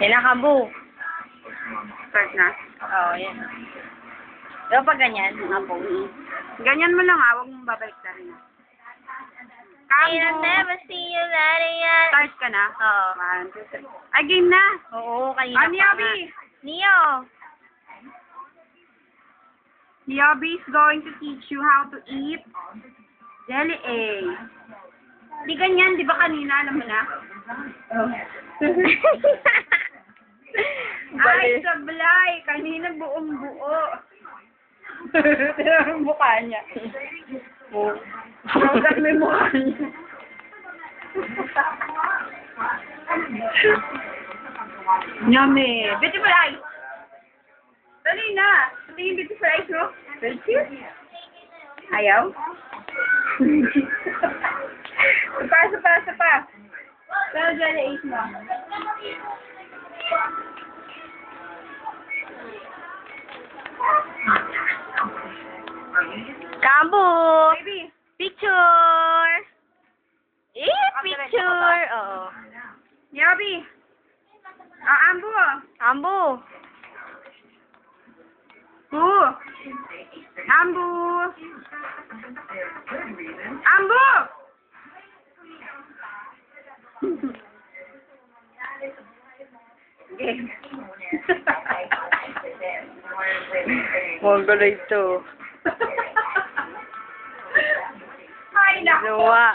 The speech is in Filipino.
Kinakabu. Start na. Oo, yan. Pero pag ganyan, apo. Ganyan mo lang ha, huwag mong babalik na rin. I'll never see you later. Start ka na? Oo. 1, 2, 3. Ay, game na! Oo, kanina Ano, pa nga. Yabi? Neo. Yabi is going to teach you how to eat jelly egg. Di ganyan, di ba kanina, alam mo na? Ay, sablay! Kanina buong buo. Tignan ang mukha niya. Tignan mo yung mukha niya. Yummy! Beautiful eyes! Dali na! Ito yung beautiful eyes mo. Thank you. Ayaw? Sapa. Pero jelly eggs mo. Kambu. Baby! Picture. Picture. Oo. Yabi! Ambo! Kambu. Ambo! Ambo! Game. Mongoloid to. Ay, naku! Luwa.